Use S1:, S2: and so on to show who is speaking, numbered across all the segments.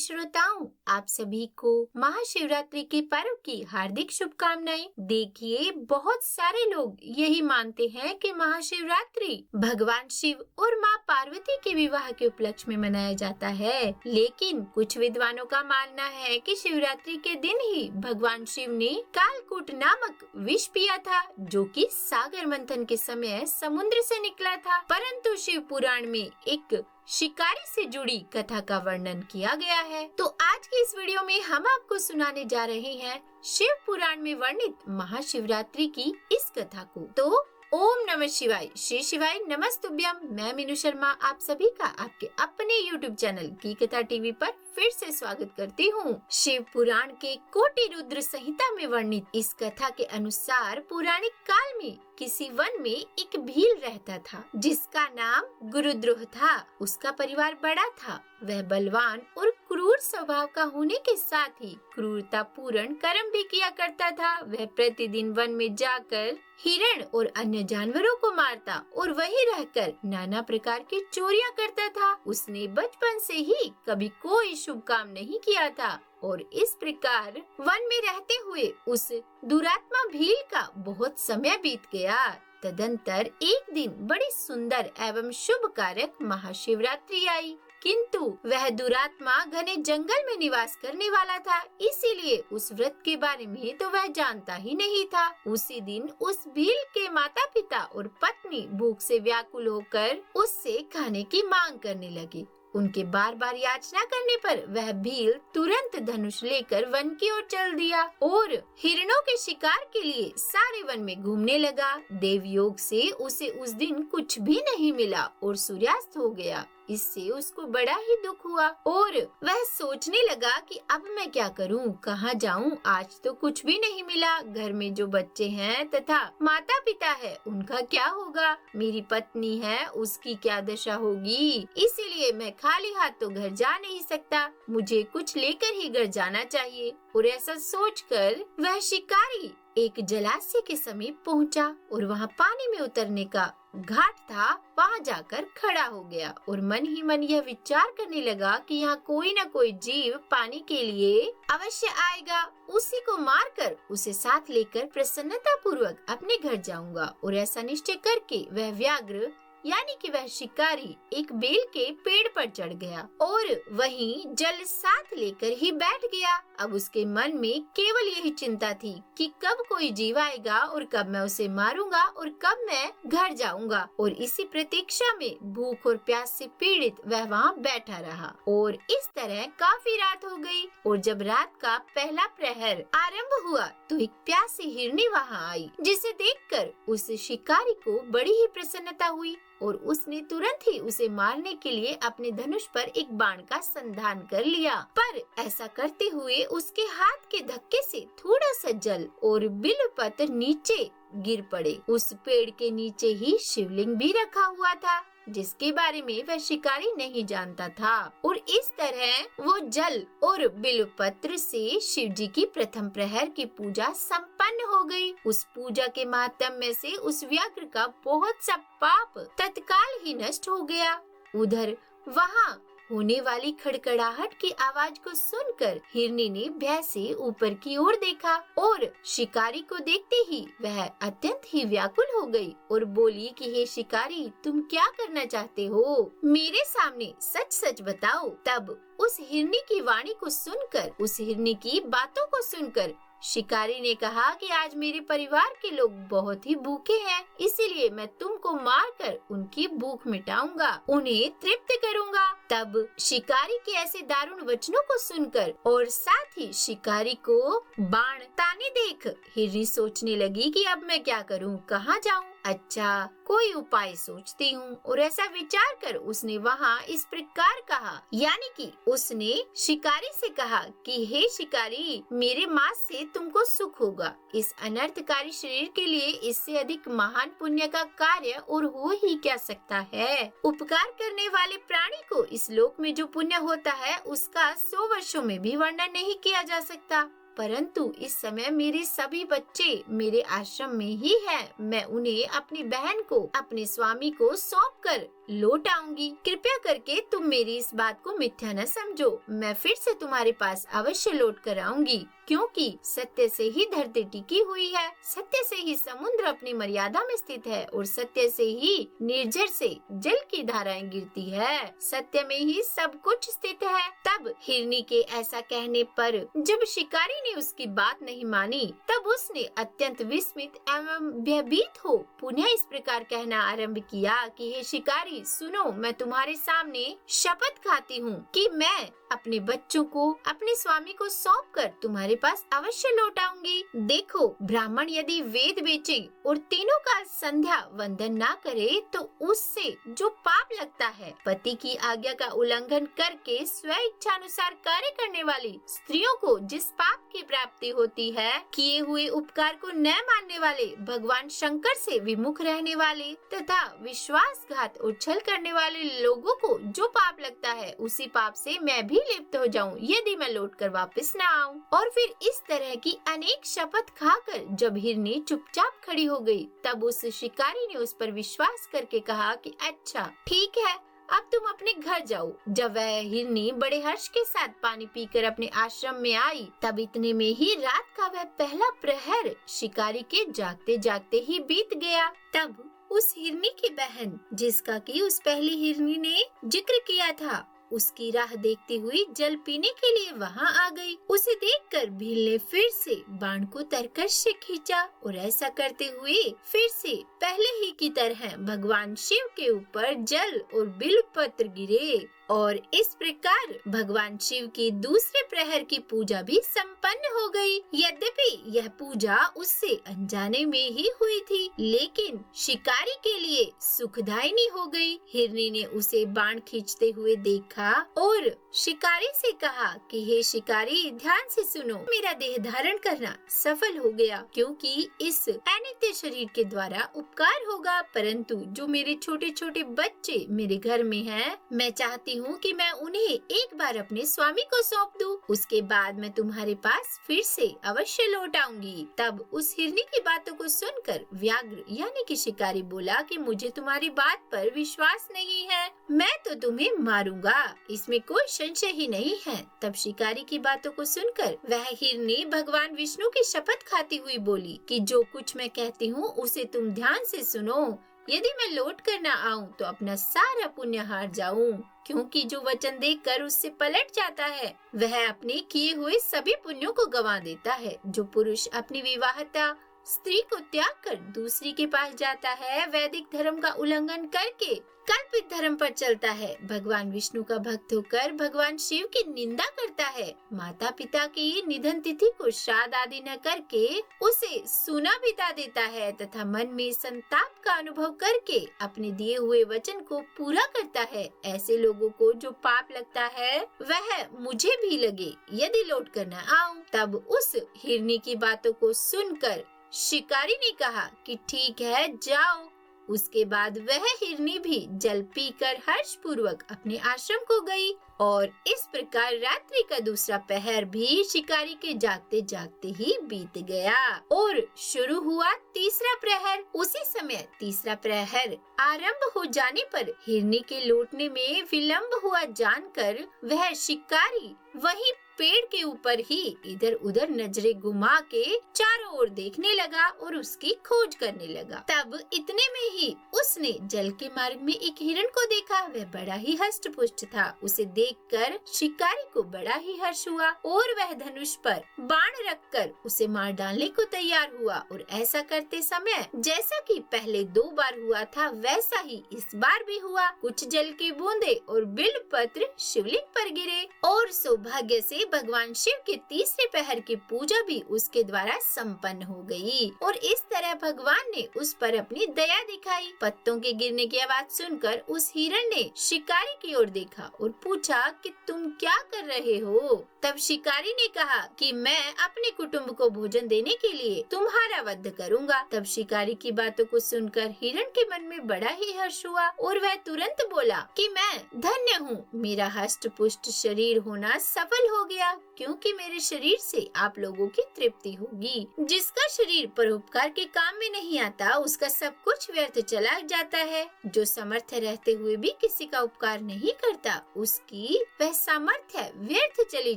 S1: श्रोताओं, आप सभी को महाशिवरात्रि के पर्व की हार्दिक शुभकामनाएं। देखिए, बहुत सारे लोग यही मानते हैं कि महाशिवरात्रि भगवान शिव और माँ पार्वती के विवाह के उपलक्ष्य में मनाया जाता है, लेकिन कुछ विद्वानों का मानना है कि शिवरात्रि के दिन ही भगवान शिव ने कालकूट नामक विष पिया था, जो कि सागर मंथन के समय समुद्र से निकला था। परंतु शिव पुराण में एक शिकारी से जुड़ी कथा का वर्णन किया गया है। तो आज की इस वीडियो में हम आपको सुनाने जा रहे हैं शिव पुराण में वर्णित महाशिवरात्रि की इस कथा को। तो ओम नमः शिवाय, श्री शिवाय नमस्तुभ्यम। मैं मीनू शर्मा आप सभी का आपके अपने YouTube चैनल की कथा टीवी पर फिर से स्वागत करती हूँ। शिव पुराण के कोटि रुद्र संहिता में वर्णित इस कथा के अनुसार पौराणिक काल में किसी वन में एक भील रहता था, जिसका नाम गुरुद्रोह था। उसका परिवार बड़ा था। वह बलवान और क्रूर स्वभाव का होने के साथ ही क्रूरता पूर्ण कर्म भी किया करता था। वह प्रतिदिन वन में जाकर हिरण और अन्य जानवरों को मारता और वहीं रहकर नाना प्रकार की चोरियां करता था। उसने बचपन से ही कभी कोई शुभ काम नहीं किया था और इस प्रकार वन में रहते हुए उस दुरात्मा भील का बहुत समय बीत गया। तदंतर एक दिन बड़ी सुंदर एवं शुभ कारक महाशिवरात्रि आई, किंतु वह दुरात्मा घने जंगल में निवास करने वाला था, इसीलिए उस व्रत के बारे में तो वह जानता ही नहीं था। उसी दिन उस भील के माता पिता और पत्नी भूख से व्याकुल होकर उससे खाने की मांग करने लगे। उनके बार बार याचना करने पर वह भील तुरंत धनुष लेकर वन की ओर चल दिया और हिरणों के शिकार के लिए सारे वन में घूमने लगा। देवयोग से उसे उस दिन कुछ भी नहीं मिला और सूर्यास्त हो गया। इससे उसको बड़ा ही दुख हुआ और वह सोचने लगा कि अब मैं क्या करूं, कहाँ जाऊं। आज तो कुछ भी नहीं मिला। घर में जो बच्चे हैं तथा माता पिता है उनका क्या होगा, मेरी पत्नी है उसकी क्या दशा होगी। इसीलिए मैं खाली हाथ तो घर जा नहीं सकता, मुझे कुछ लेकर ही घर जाना चाहिए। और ऐसा सोचकर वह शिकारी एक जलाशय के समीप पहुंचा और वहां पानी में उतरने का घाट था। वहां जाकर खड़ा हो गया और मन ही मन यह विचार करने लगा कि यहाँ कोई न कोई जीव पानी के लिए अवश्य आएगा। उसी को मारकर उसे साथ लेकर प्रसन्नता पूर्वक अपने घर जाऊंगा। और ऐसा निश्चय करके वह व्याघ्र यानी कि वह शिकारी एक बेल के पेड़ पर चढ़ गया और वहीं जल साथ लेकर ही बैठ गया। अब उसके मन में केवल यही चिंता थी कि कब कोई जीव आएगा और कब मैं उसे मारूंगा और कब मैं घर जाऊंगा। और इसी प्रतीक्षा में भूख और प्यास से पीड़ित वह वहाँ बैठा रहा और इस तरह काफी रात हो गई। और जब रात का पहला प्रहर आरंभ हुआ तो एक प्यासी हिरनी वहाँ आई, जिसे देखकर उस शिकारी को बड़ी ही प्रसन्नता हुई और उसने तुरंत ही उसे मारने के लिए अपने धनुष पर एक बाण का संधान कर लिया। पर ऐसा करते हुए उसके हाथ के धक्के से थोड़ा सा जल और बिल्वपत्र नीचे गिर पड़े। उस पेड़ के नीचे ही शिवलिंग भी रखा हुआ था, जिसके बारे में वह शिकारी नहीं जानता था। और इस तरह वो जल और बिल्वपत्र से शिव जी की प्रथम प्रहर की पूजा संपन्न हो गई। उस पूजा के माध्यम से उस व्याघ्र का बहुत सा पाप तत्काल ही नष्ट हो गया। उधर वहाँ होने वाली खड़खड़ाहट की आवाज को सुनकर हिरनी ने भय से ऊपर की ओर देखा और शिकारी को देखते ही वह अत्यंत ही व्याकुल हो गई और बोली कि हे शिकारी, तुम क्या करना चाहते हो, मेरे सामने सच सच बताओ। तब उस हिरनी की वाणी को सुनकर, उस हिरनी की बातों को सुनकर शिकारी ने कहा कि आज मेरे परिवार के लोग बहुत ही भूखे हैं, इसीलिए मैं तुमको मारकर उनकी भूख मिटाऊंगा, उन्हें तृप्त करूंगा। तब शिकारी के ऐसे दारुण वचनों को सुनकर और साथ ही शिकारी को बाण ताने देख हिरनी सोचने लगी कि अब मैं क्या करूं, कहाँ जाऊं। अच्छा, कोई उपाय सोचती हूँ। और ऐसा विचार कर उसने वहाँ इस प्रकार कहा, यानी कि उसने शिकारी से कहा कि हे शिकारी, मेरे मांस से तुमको सुख होगा। इस अनर्थकारी शरीर के लिए इससे अधिक महान पुण्य का कार्य और हो ही क्या सकता है। उपकार करने वाले प्राणी को इस लोक में जो पुण्य होता है उसका 100 वर्षों में भी वर्णन नहीं किया जा सकता। परंतु इस समय मेरे सभी बच्चे मेरे आश्रम में ही हैं। मैं उन्हें अपनी बहन को, अपने स्वामी को सौंपकर लौट आऊंगी। कृपया करके तुम मेरी इस बात को मिथ्या न समझो। मैं फिर से तुम्हारे पास अवश्य लौट कर आऊंगी, क्योंकि सत्य से ही धरती टिकी हुई है, सत्य से ही समुद्र अपनी मर्यादा में स्थित है और सत्य से ही निर्झर से जल की धाराएं गिरती है। सत्य में ही सब कुछ स्थित है। तब हिरनी के ऐसा कहने पर जब शिकारी ने उसकी बात नहीं मानी, तब उसने अत्यंत विस्मित एवं भयभीत हो पुनः इस प्रकार कहना आरंभ किया कि हे शिकारी, सुनो, मैं तुम्हारे सामने शपथ खाती हूँ कि मैं अपने बच्चों को अपने स्वामी को सौंपकर तुम्हारे पास अवश्य लौट आऊंगी। देखो, ब्राह्मण यदि वेद बेचे और तीनों काल संध्या वंदन ना करे तो उससे जो पाप लगता है, पति की आज्ञा का उल्लंघन करके स्व इच्छानुसार कार्य करने वाली स्त्रियों को जिस पाप की प्राप्ति होती है, किए हुए उपकार को न मानने वाले, भगवान शंकर से विमुख रहने वाले तथा विश्वासघात और छल करने वाले लोगों को जो पाप लगता है, उसी पाप से मैं भी लिप्त हो जाऊं यदि मैं लौट कर वापस न आऊं। और फिर इस तरह की अनेक शपथ खाकर जब हिरनी चुपचाप खड़ी हो गई, तब उस शिकारी ने उस पर विश्वास करके कहा कि अच्छा ठीक है, अब तुम अपने घर जाओ। जब वह हिरनी बड़े हर्ष के साथ पानी पीकर अपने आश्रम में आई, तब इतने में ही रात का वह पहला प्रहर शिकारी के जागते जागते ही बीत गया। तब उस हिरनी की बहन, जिसका कि उस पहली हिरनी ने जिक्र किया था, उसकी राह देखती हुई जल पीने के लिए वहां आ गई। उसे देखकर भील ने फिर से बाण को तरकश से खींचा और ऐसा करते हुए फिर से पहले ही की तरह भगवान शिव के ऊपर जल और बिल्व पत्र गिरे और इस प्रकार भगवान शिव की दूसरे प्रहर की पूजा भी संपन्न हो गई। यद्यपि यह पूजा उससे अनजाने में ही हुई थी, लेकिन शिकारी के लिए सुखदायिनी हो गई। हिरनी ने उसे बाण खींचते हुए देखा और शिकारी से कहा कि हे शिकारी, ध्यान से सुनो, मेरा देह धारण करना सफल हो गया, क्योंकि इस अनित्य शरीर के द्वारा उपकार होगा, परंतु जो मेरे छोटे छोटे बच्चे मेरे घर में हैं, मैं चाहती हूँ कि मैं उन्हें एक बार अपने स्वामी को सौंप दूं। उसके बाद मैं तुम्हारे पास फिर से अवश्य लौट आऊंगी। तब उस हिरनी की बातों को सुनकर व्याघ्र यानी कि शिकारी बोला कि मुझे तुम्हारी बात पर विश्वास नहीं है, मैं तो तुम्हें मारूंगा, इसमें कोई संशय ही नहीं है। तब शिकारी की बातों को सुनकर वह हिरनी भगवान विष्णु की शपथ खाती हुई बोली कि जो कुछ मैं कहती हूँ उसे तुम ध्यान से सुनो। यदि मैं लौट कर न आऊं तो अपना सारा पुण्य हार जाऊं, क्योंकि जो वचन देकर उससे पलट जाता है वह अपने किए हुए सभी पुण्यों को गंवा देता है। जो पुरुष अपनी विवाहिता स्त्री को त्याग कर दूसरी के पास जाता है, वैदिक धर्म का उल्लंघन करके कल्पित धर्म पर चलता है, भगवान विष्णु का भक्त होकर भगवान शिव की निंदा करता है, माता पिता की निधन तिथि को श्राद्ध आदि न करके उसे सूना बिता देता है तथा मन में संताप का अनुभव करके अपने दिए हुए वचन को पूरा करता है, ऐसे लोगों को जो पाप लगता है वह मुझे भी लगे यदि लौट कर न आऊं। तब उस हिरनी की बातों को सुनकर शिकारी ने कहा कि ठीक है, जाओ। उसके बाद वह हिरनी भी जल पीकर हर्ष पूर्वक अपने आश्रम को गई और इस प्रकार रात्रि का दूसरा पहर भी शिकारी के जागते जागते ही बीत गया और शुरू हुआ तीसरा प्रहर। उसी समय तीसरा प्रहर आरंभ हो जाने पर हिरनी के लौटने में विलंब हुआ जानकर वह शिकारी वही पेड़ के ऊपर ही इधर उधर नजरें घुमा के चारों ओर देखने लगा और उसकी खोज करने लगा। तब इतने में ही उसने जल के मार्ग में एक हिरण को देखा। वह बड़ा ही हष्ट पुष्ट था। उसे देखकर शिकारी को बड़ा ही हर्ष हुआ और वह धनुष पर बाण रखकर उसे मार डालने को तैयार हुआ और ऐसा करते समय जैसा कि पहले 2 बार हुआ था वैसा ही इस बार भी हुआ। कुछ जल की बूंदे और बिल्व पत्र शिवलिंग पर गिरे और सौभाग्य से भगवान शिव के तीसरे पहर की पूजा भी उसके द्वारा संपन्न हो गई और इस तरह भगवान ने उस पर अपनी दया दिखाई। पत्तों के गिरने की आवाज सुनकर उस हिरण ने शिकारी की ओर देखा और पूछा कि तुम क्या कर रहे हो? तब शिकारी ने कहा कि मैं अपने कुटुंब को भोजन देने के लिए तुम्हारा वध करूंगा। तब शिकारी की बातों को सुनकर हिरण के मन में बड़ा ही हर्ष हुआ और वह तुरंत बोला कि मैं धन्य हूँ, मेरा हष्ट पुष्ट शरीर होना होना सफल हो गया, क्योंकि मेरे शरीर से आप लोगों की तृप्ति होगी। जिसका शरीर परोपकार के काम में नहीं आता, उसका सब कुछ व्यर्थ चला जाता है। जो समर्थ रहते हुए भी किसी का उपकार नहीं करता, उसकी वह सामर्थ्य व्यर्थ चली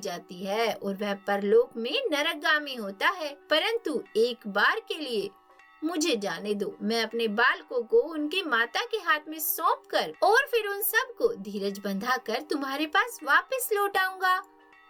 S1: जाती है और वह परलोक में नरकगामी होता है। परंतु एक बार के लिए मुझे जाने दो, मैं अपने बालकों को उनकी माता के हाथ में सौंपकर और फिर उन सब को धीरज बंधाकर तुम्हारे पास वापस लौट आऊंगा।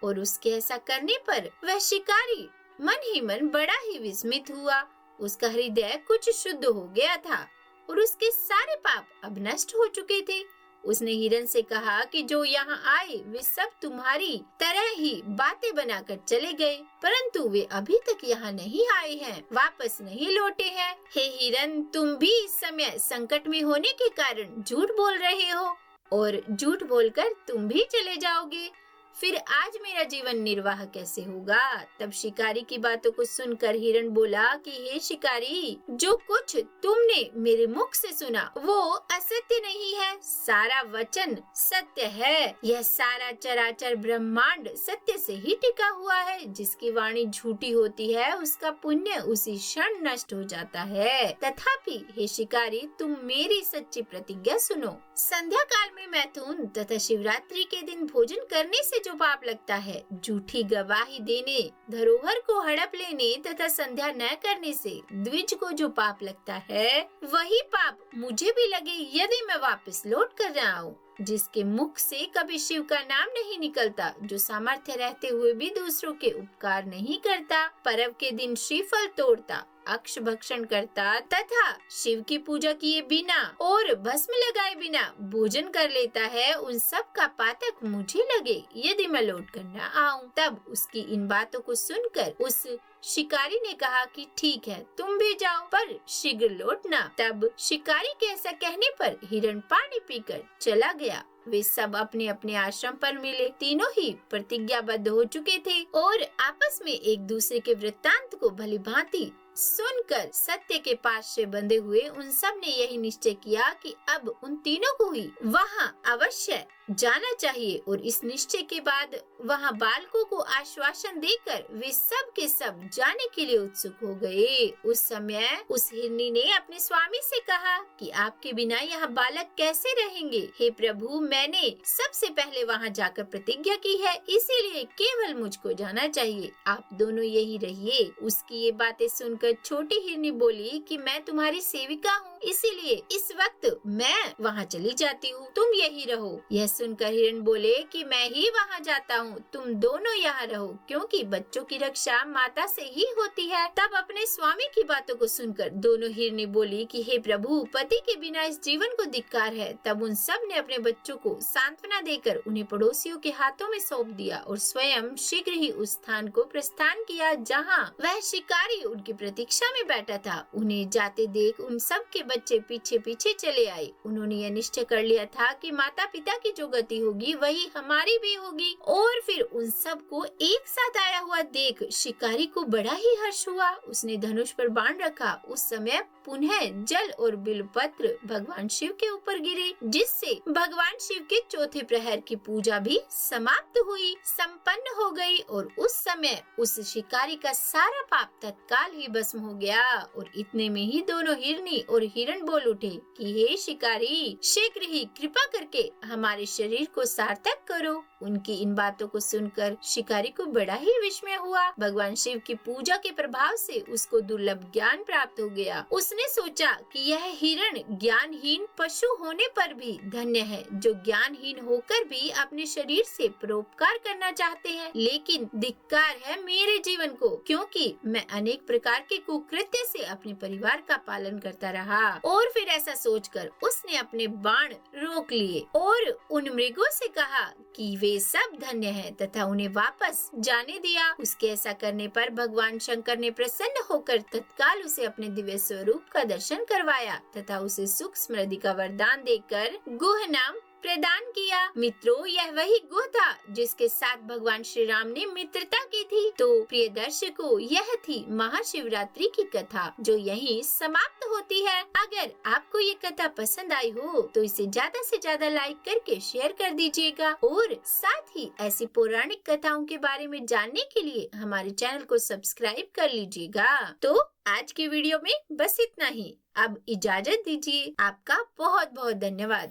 S1: और उसके ऐसा करने पर वह शिकारी मन ही मन बड़ा ही विस्मित हुआ। उसका हृदय कुछ शुद्ध हो गया था और उसके सारे पाप अब नष्ट हो चुके थे। उसने हिरन से कहा कि जो यहाँ आए वे सब तुम्हारी तरह ही बातें बनाकर चले गए, परंतु वे अभी तक यहाँ नहीं आए हैं, वापस नहीं लौटे हैं। हे हिरन, तुम भी इस समय संकट में होने के कारण झूठ बोल रहे हो और झूठ बोलकर तुम भी चले जाओगे। फिर आज मेरा जीवन निर्वाह कैसे होगा? तब शिकारी की बातों को सुनकर हिरण बोला कि हे शिकारी, जो कुछ तुमने मेरे मुख से सुना वो असत्य नहीं है, सारा वचन सत्य है। यह सारा चराचर ब्रह्मांड सत्य से ही टिका हुआ है। जिसकी वाणी झूठी होती है उसका पुण्य उसी क्षण नष्ट हो जाता है। तथापि हे शिकारी, तुम मेरी सच्ची प्रतिज्ञा सुनो। संध्या काल में मैथुन तथा शिवरात्रि के दिन भोजन करने से जो पाप लगता है, झूठी गवाही देने, धरोहर को हड़प लेने तथा संध्या न करने से द्विज को जो पाप लगता है, वही पाप मुझे भी लगे यदि मैं वापस लौट कर आऊं। जिसके मुख से कभी शिव का नाम नहीं निकलता, जो सामर्थ्य रहते हुए भी दूसरों के उपकार नहीं करता, पर्व के दिन श्रीफल तोड़ता, अक्ष भक्षण करता तथा शिव की पूजा किए बिना और भस्म लगाए बिना भोजन कर लेता है, उन सब का पातक मुझे लगे यदि मैं लौट कर न आऊं। तब उसकी इन बातों को सुनकर उस शिकारी ने कहा कि ठीक है, तुम भी जाओ, पर शीघ्र लौटना। तब शिकारी के ऐसा कहने पर हिरण पानी पीकर चला गया। वे सब अपने अपने आश्रम पर मिले। तीनों ही प्रतिज्ञाबद्ध हो चुके थे और आपस में एक दूसरे के वृत्तांत को भली भांति सुनकर सत्य के पास से बंधे हुए उन सब ने यही निश्चय किया कि अब उन तीनों को ही वहाँ अवश्य जाना चाहिए। और इस निश्चय के बाद वहाँ बालकों को आश्वासन देकर वे सब के सब जाने के लिए उत्सुक हो गए। उस समय उस हिरनी ने अपने स्वामी से कहा कि आपके बिना यहाँ बालक कैसे रहेंगे? हे प्रभु, मैंने सबसे पहले वहाँ जाकर प्रतिज्ञा की है, इसीलिए केवल मुझको जाना चाहिए, आप दोनों यही रहिए। उसकी ये बातें सुनकर छोटी हिरनी बोली कि मैं तुम्हारी सेविका हूँ, इसीलिए इस वक्त मैं वहाँ चली जाती हूँ, तुम यही रहो। यह सुनकर हिरण बोले कि मैं ही वहाँ जाता हूँ, तुम दोनों यहाँ रहो, क्योंकि बच्चों की रक्षा माता से ही होती है। तब अपने स्वामी की बातों को सुनकर दोनों हिरनी बोली कि हे प्रभु, पति के बिना इस जीवन को धिक्कार है। तब उन सब ने अपने बच्चों को सांत्वना देकर उन्हें पड़ोसियों के हाथों में सौंप दिया और स्वयं शीघ्र ही उस स्थान को प्रस्थान किया जहाँ वह शिकारी उनकी प्रतीक्षा में बैठा था। उन्हें जाते देख उन सब के बच्चे पीछे पीछे चले आए। उन्होंने यह निश्चय कर लिया था कि माता पिता की जो गति होगी वही हमारी भी होगी। और फिर उन सब को एक साथ आया हुआ देख शिकारी को बड़ा ही हर्ष हुआ। उसने धनुष पर बाण रखा। उस समय पुनः जल और बिल्वपत्र भगवान शिव के ऊपर गिरे, जिससे भगवान शिव के चौथे प्रहर की पूजा भी समाप्त हुई, संपन्न हो गई। और उस समय उस शिकारी का सारा पाप तत्काल ही भस्म हो गया। और इतने में ही दोनों हिरनी और हिरण बोल उठे कि हे शिकारी, शीघ्र ही कृपा करके हमारे शरीर को सार्थक करो। उनकी इन बातों को सुनकर शिकारी को बड़ा ही विस्मय हुआ। भगवान शिव की पूजा के प्रभाव से उसको दुर्लभ ज्ञान प्राप्त हो गया। उसने सोचा कि यह हिरण ज्ञानहीन पशु होने पर भी धन्य है, जो ज्ञानहीन होकर भी अपने शरीर से परोपकार करना चाहते हैं। लेकिन धिक्कार है मेरे जीवन को, क्योंकि मैं अनेक प्रकार के कुकृत्य से अपने परिवार का पालन करता रहा। और फिर ऐसा सोचकर उसने अपने बाण रोक लिए और उन मृगों से कहा कि वे सब धन्य हैं तथा उन्हें वापस जाने दिया। उसके ऐसा करने पर भगवान शंकर ने प्रसन्न होकर तत्काल उसे अपने दिव्य स्वरूप का दर्शन करवाया तथा उसे सुख समृद्धि का वरदान देकर गुह नाम प्रदान किया। मित्रों, यह वही गुह था जिसके साथ भगवान श्री राम ने मित्रता की थी। तो प्रिय दर्शकों, यह थी महाशिवरात्रि की कथा जो यहीं समाप्त होती है। अगर आपको ये कथा पसंद आई हो तो इसे ज्यादा से ज्यादा लाइक करके शेयर कर दीजिएगा और साथ ही ऐसी पौराणिक कथाओं के बारे में जानने के लिए हमारे चैनल को सब्सक्राइब कर लीजिएगा। तो आज की वीडियो में बस इतना ही। अब इजाजत दीजिए। आपका बहुत बहुत धन्यवाद।